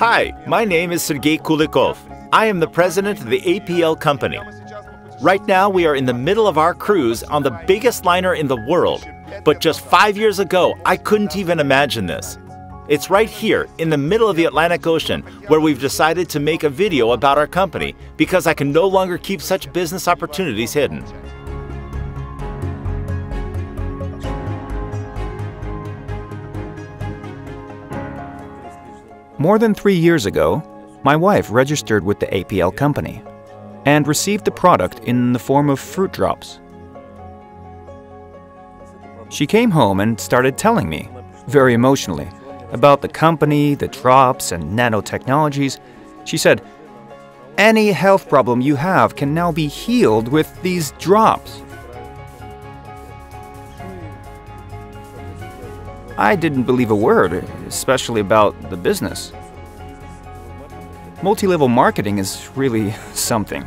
Hi, my name is Sergey Kulikov. I am the president of the APL Company. Right now, we are in the middle of our cruise on the biggest liner in the world. But just 5 years ago, I couldn't even imagine this. It's right here, in the middle of the Atlantic Ocean, where we've decided to make a video about our company, because I can no longer keep such business opportunities hidden. More than 3 years ago, my wife registered with the APL Company and received the product in the form of fruit drops. She came home and started telling me, very emotionally, about the company, the drops, and nanotechnologies. She said, "Any health problem you have can now be healed with these drops." I didn't believe a word, especially about the business. Multi-level marketing is really something.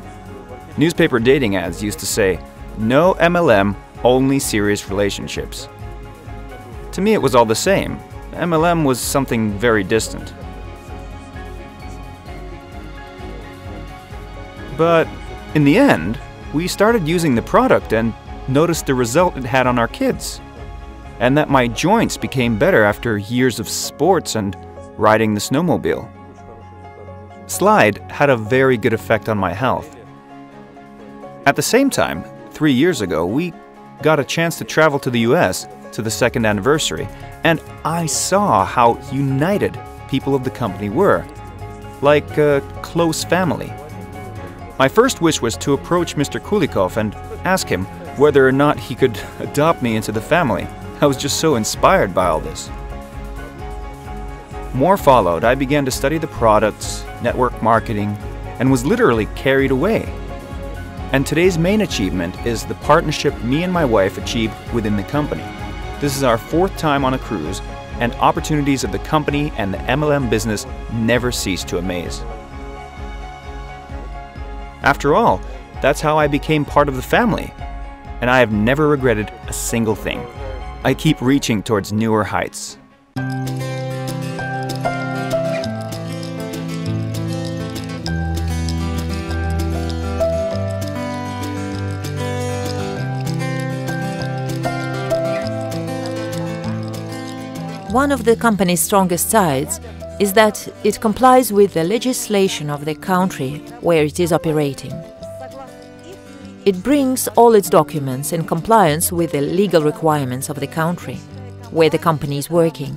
Newspaper dating ads used to say, "No MLM, only serious relationships." To me, it was all the same. MLM was something very distant. But in the end, we started using the product and noticed the result it had on our kids, and that my joints became better after years of sports and riding the snowmobile. Slide had a very good effect on my health. At the same time, 3 years ago, we got a chance to travel to the US to the 2nd anniversary, and I saw how united people of the company were, like a close family. My first wish was to approach Mr. Kulikov and ask him whether or not he could adopt me into the family. I was just so inspired by all this. More followed. I began to study the products, network marketing, and was literally carried away. And today's main achievement is the partnership me and my wife achieved within the company. This is our 4th time on a cruise, and opportunities of the company and the MLM business never cease to amaze. After all, that's how I became part of the family, and I have never regretted a single thing. I keep reaching towards newer heights. One of the company's strongest sides is that it complies with the legislation of the country where it is operating. It brings all its documents in compliance with the legal requirements of the country where the company is working.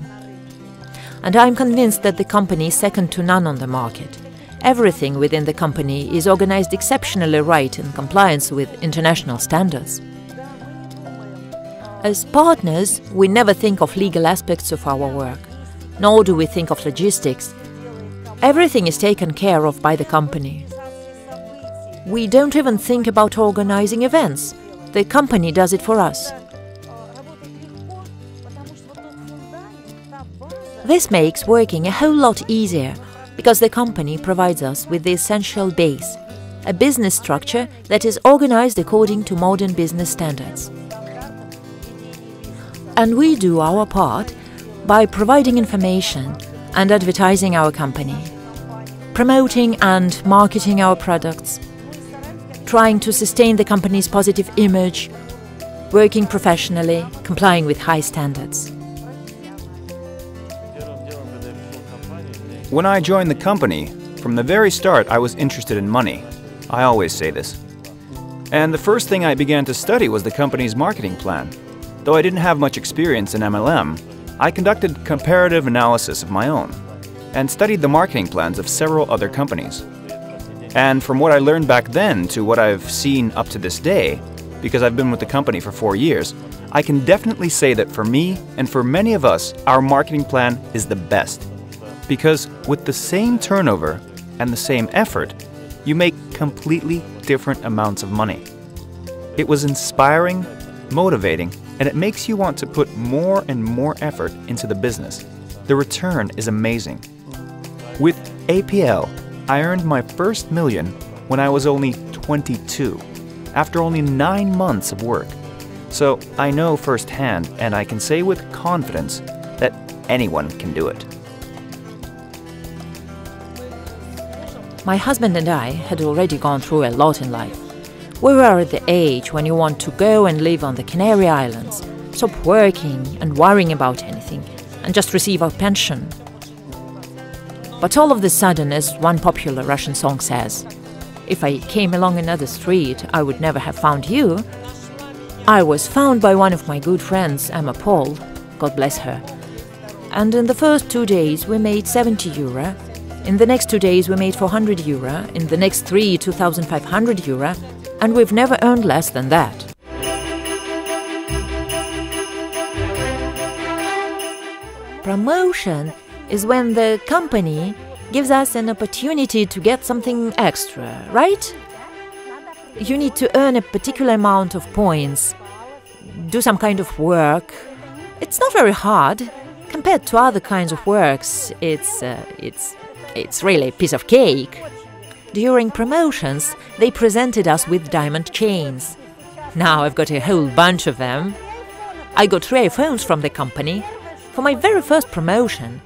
And I'm convinced that the company is second to none on the market. Everything within the company is organized exceptionally right in compliance with international standards. As partners, we never think of legal aspects of our work, nor do we think of logistics. Everything is taken care of by the company. We don't even think about organizing events. The company does it for us. This makes working a whole lot easier, because the company provides us with the essential base, a business structure that is organized according to modern business standards. And we do our part by providing information and advertising our company, promoting and marketing our products, trying to sustain the company's positive image, working professionally, complying with high standards. When I joined the company, from the very start I was interested in money. I always say this. And the first thing I began to study was the company's marketing plan. Though I didn't have much experience in MLM, I conducted comparative analysis of my own and studied the marketing plans of several other companies. And from what I learned back then to what I've seen up to this day, because I've been with the company for 4 years, I can definitely say that for me and for many of us, our marketing plan is the best. Because with the same turnover and the same effort, you make completely different amounts of money. It was inspiring, motivating, and it makes you want to put more and more effort into the business. The return is amazing. With APL, I earned my first million when I was only 22, after only 9 months of work. So I know firsthand, and I can say with confidence, that anyone can do it. My husband and I had already gone through a lot in life. We were at the age when you want to go and live on the Canary Islands, stop working and worrying about anything, and just receive our pension. But all of a sudden, as one popular Russian song says, if I came along another street, I would never have found you. I was found by one of my good friends, Emma Paul, God bless her. And in the first 2 days we made 70 euro, in the next 2 days we made 400 euro, in the next 3, 2,500 euro, and we've never earned less than that. Promotion is when the company gives us an opportunity to get something extra, right? You need to earn a particular amount of points, do some kind of work. It's not very hard. Compared to other kinds of works, it's really a piece of cake. During promotions, they presented us with diamond chains. Now I've got a whole bunch of them. I got 3 iPhones from the company. For my very first promotion,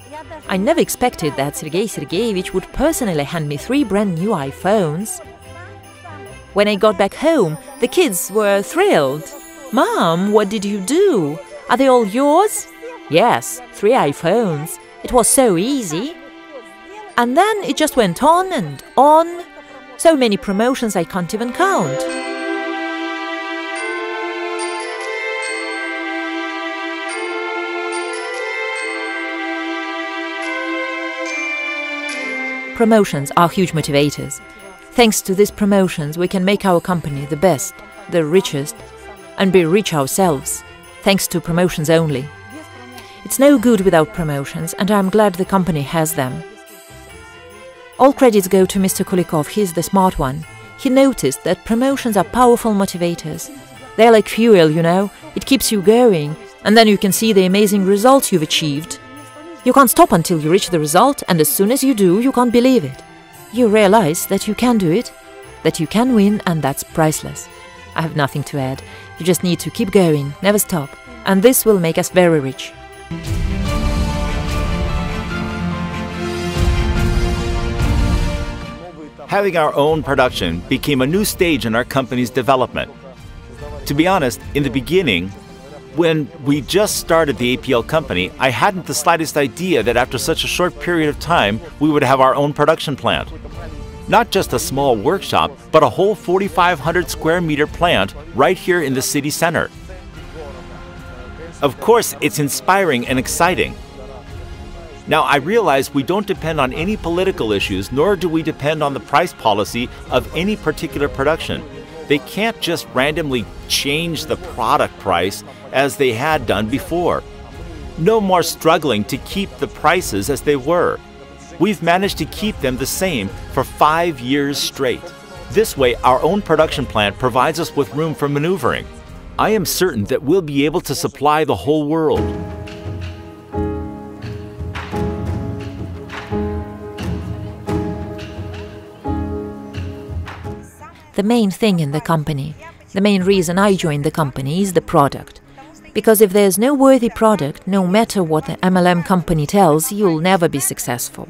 I never expected that Sergei Sergeyevich would personally hand me 3 brand new iPhones. When I got back home, the kids were thrilled. "Mom, what did you do? Are they all yours?" "Yes, 3 iPhones. It was so easy." And then it just went on and on. So many promotions I can't even count. Promotions are huge motivators. Thanks to these promotions, we can make our company the best, the richest, and be rich ourselves, thanks to promotions only. It's no good without promotions, and I'm glad the company has them. All credits go to Mr. Kulikov, he's the smart one. He noticed that promotions are powerful motivators. They're like fuel, you know, it keeps you going, and then you can see the amazing results you've achieved. You can't stop until you reach the result, and as soon as you do, you can't believe it. You realize that you can do it, that you can win, and that's priceless. I have nothing to add. You just need to keep going, never stop, and this will make us very rich. Having our own production became a new stage in our company's development. To be honest, in the beginning, when we just started the APL company, I hadn't the slightest idea that after such a short period of time, we would have our own production plant. Not just a small workshop, but a whole 4,500 square meter plant right here in the city center. Of course, it's inspiring and exciting. Now, I realize we don't depend on any political issues, nor do we depend on the price policy of any particular production. They can't just randomly change the product price as they had done before. No more struggling to keep the prices as they were. We've managed to keep them the same for 5 years straight. This way, our own production plant provides us with room for maneuvering. I am certain that we'll be able to supply the whole world. The main thing in the company, the main reason I joined the company is the product. Because if there's no worthy product, no matter what the MLM company tells, you'll never be successful.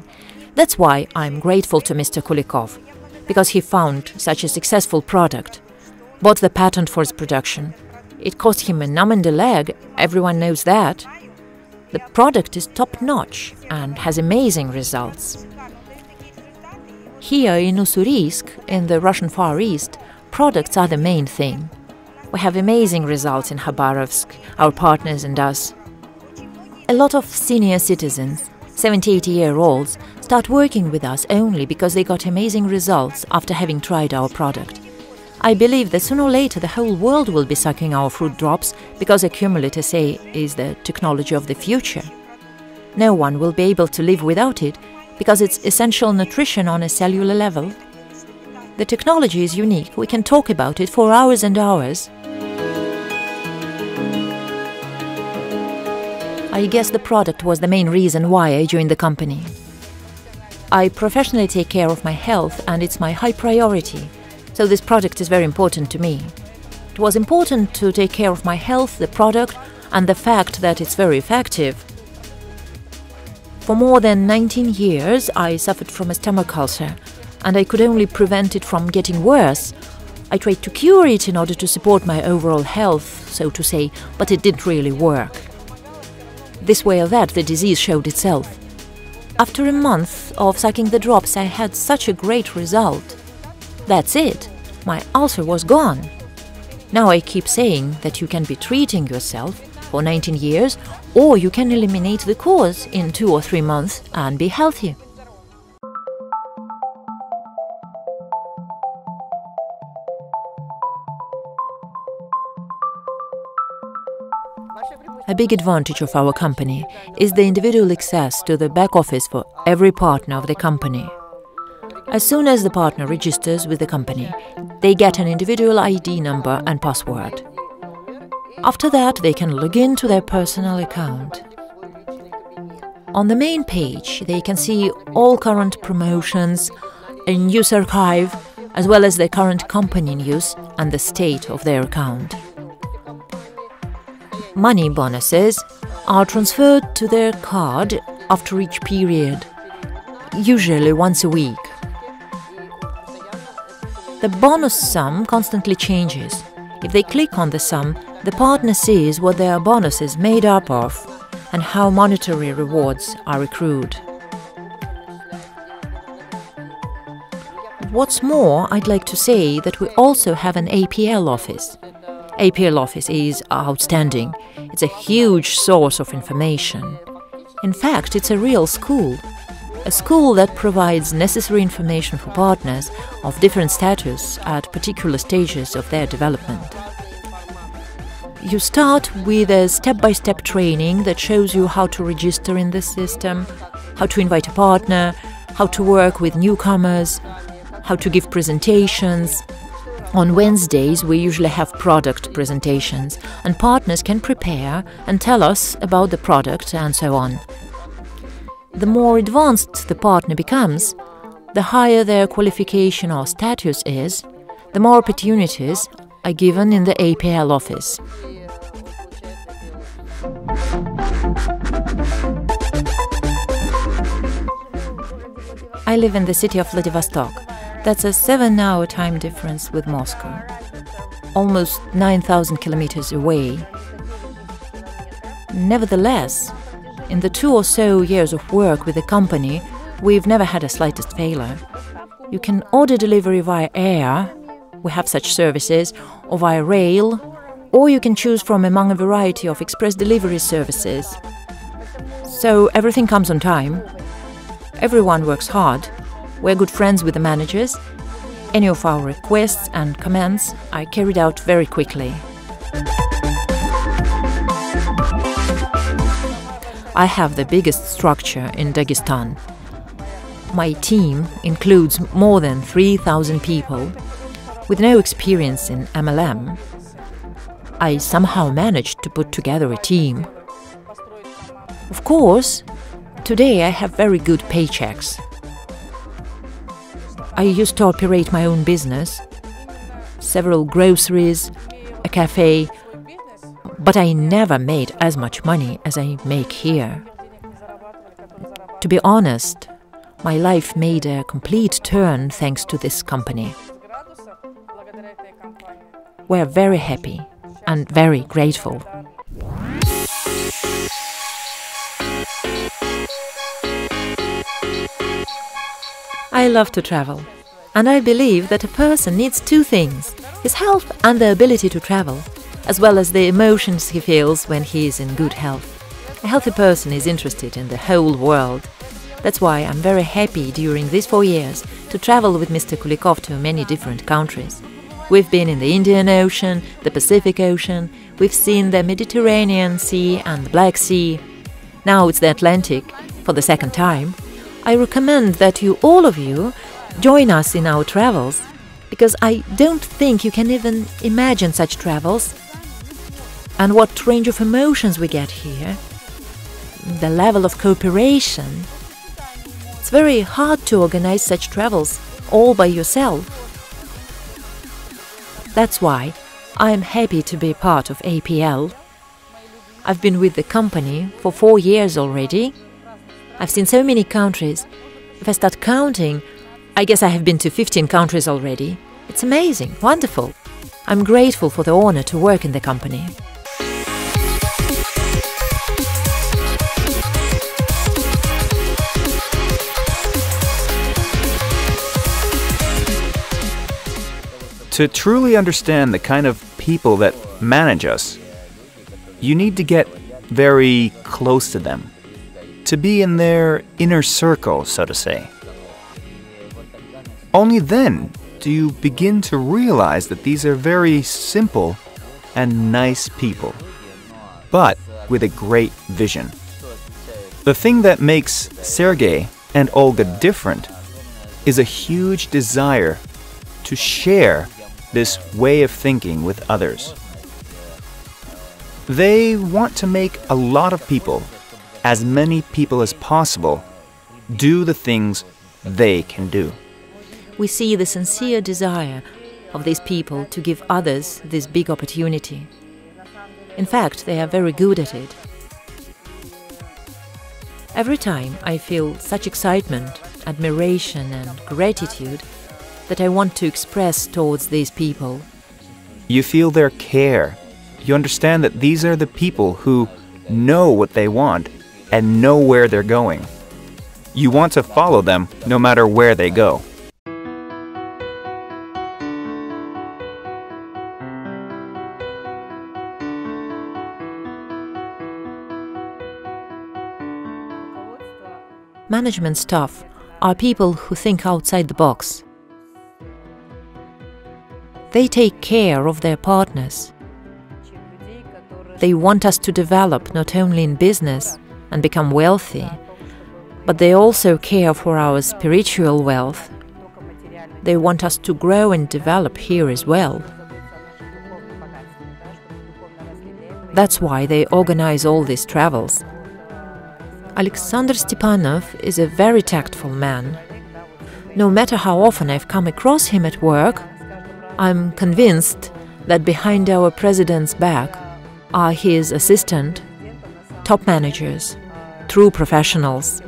That's why I'm grateful to Mr. Kulikov, because he found such a successful product, bought the patent for its production. It cost him an arm and a leg, everyone knows that. The product is top-notch and has amazing results. Here in Ussurisk, in the Russian Far East, products are the main thing. We have amazing results in Khabarovsk, our partners and us. A lot of senior citizens, 70-80-year-olds, start working with us only because they got amazing results after having tried our product. I believe that sooner or later the whole world will be sucking our fruit drops because accumulators say is the technology of the future. No one will be able to live without it because it's essential nutrition on a cellular level. The technology is unique, we can talk about it for hours and hours. I guess the product was the main reason why I joined the company. I professionally take care of my health and it's my high priority, so this product is very important to me. It was important to take care of my health, the product, and the fact that it's very effective. For more than 19 years I suffered from a stomach ulcer, and I could only prevent it from getting worse. I tried to cure it in order to support my overall health, so to say, but it didn't really work. This way or that, the disease showed itself. After a month of sucking the drops, I had such a great result. That's it. My ulcer was gone. Now I keep saying that you can be treating yourself for 19 years, or you can eliminate the cause in 2 or 3 months and be healthy. A big advantage of our company is the individual access to the back office for every partner of the company. As soon as the partner registers with the company, they get an individual ID number and password. After that, they can log in to their personal account. On the main page, they can see all current promotions, a news archive, as well as the current company news and the state of their account. Money bonuses are transferred to their card after each period, usually once a week. The bonus sum constantly changes. If they click on the sum, the partner sees what their bonus is made up of and how monetary rewards are accrued. What's more, I'd like to say that we also have an APL office. APL office is outstanding. It's a huge source of information. In fact, it's a real school. A school that provides necessary information for partners of different status at particular stages of their development. You start with a step-by-step training that shows you how to register in the system, how to invite a partner, how to work with newcomers, how to give presentations. On Wednesdays, we usually have product presentations, and partners can prepare and tell us about the product and so on. The more advanced the partner becomes, the higher their qualification or status is, the more opportunities are given in the APL office. I live in the city of Vladivostok. That's a 7-hour time difference with Moscow, almost 9,000 kilometers away. Nevertheless, in the 2 or so years of work with the company, we've never had a slightest failure. You can order delivery via air, we have such services, or via rail, or you can choose from among a variety of express delivery services. So everything comes on time. Everyone works hard. We're good friends with the managers. Any of our requests and commands are carried out very quickly. I have the biggest structure in Dagestan. My team includes more than 3,000 people. With no experience in MLM, I somehow managed to put together a team. Of course, today I have very good paychecks. I used to operate my own business, several groceries, a cafe, but I never made as much money as I make here. To be honest, my life made a complete turn thanks to this company. We're very happy and very grateful. I love to travel, and I believe that a person needs 2 things: his health and the ability to travel, as well as the emotions he feels when he is in good health. A healthy person is interested in the whole world. That's why I'm very happy during these 4 years to travel with Mr. Kulikov to many different countries. We've been in the Indian Ocean, the Pacific Ocean, we've seen the Mediterranean Sea and the Black Sea. Now it's the Atlantic, for the 2nd time. I recommend that all of you, join us in our travels, because I don't think you can even imagine such travels. And what range of emotions we get here, the level of cooperation. It's very hard to organize such travels all by yourself. That's why I'm happy to be part of APL. I've been with the company for 4 years already. I've seen so many countries. If I start counting, I guess I have been to 15 countries already. It's amazing, wonderful. I'm grateful for the honor to work in the company. To truly understand the kind of people that manage us, you need to get very close to them, to be in their inner circle, so to say. Only then do you begin to realize that these are very simple and nice people, but with a great vision. The thing that makes Sergey and Olga different is a huge desire to share this way of thinking with others. They want to make a lot of people, as many people as possible, do the things they can do. We see the sincere desire of these people to give others this big opportunity. In fact, they are very good at it. Every time I feel such excitement, admiration and gratitude that I want to express towards these people. You feel their care. You understand that these are the people who know what they want and know where they're going. You want to follow them no matter where they go. Management staff are people who think outside the box. They take care of their partners. They want us to develop not only in business and become wealthy, but they also care for our spiritual wealth. They want us to grow and develop here as well. That's why they organize all these travels. Alexander Stepanov is a very tactful man. No matter how often I've come across him at work, I'm convinced that behind our president's back are his assistant, top managers, true professionals.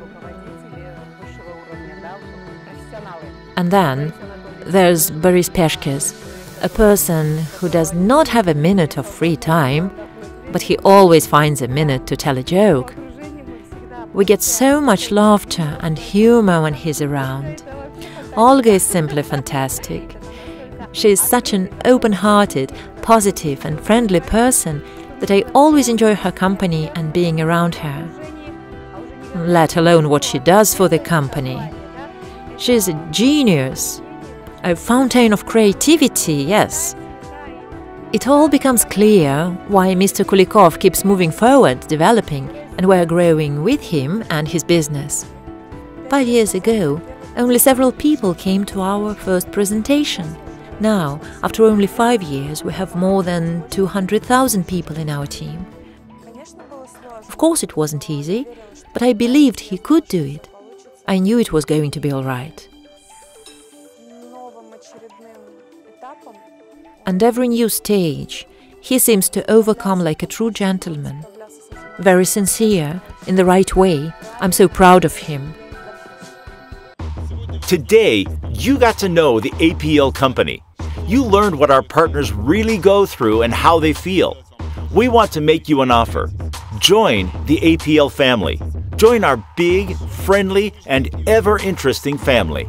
And then there's Boris Peshkes, a person who does not have a minute of free time, but he always finds a minute to tell a joke. We get so much laughter and humor when he's around. Olga is simply fantastic. She is such an open-hearted, positive and friendly person that I always enjoy her company and being around her. Let alone what she does for the company. She is a genius, a fountain of creativity, yes. It all becomes clear why Mr. Kulikov keeps moving forward, developing, and we're growing with him and his business. 5 years ago, only several people came to our first presentation. Now, after only 5 years, we have more than 200,000 people in our team. Of course it wasn't easy, but I believed he could do it. I knew it was going to be all right. And every new stage, he seems to overcome like a true gentleman. Very sincere, in the right way. I'm so proud of him. Today, you got to know the APL Company. You learned what our partners really go through and how they feel. We want to make you an offer. Join the APL family. Join our big, friendly, and ever-interesting family.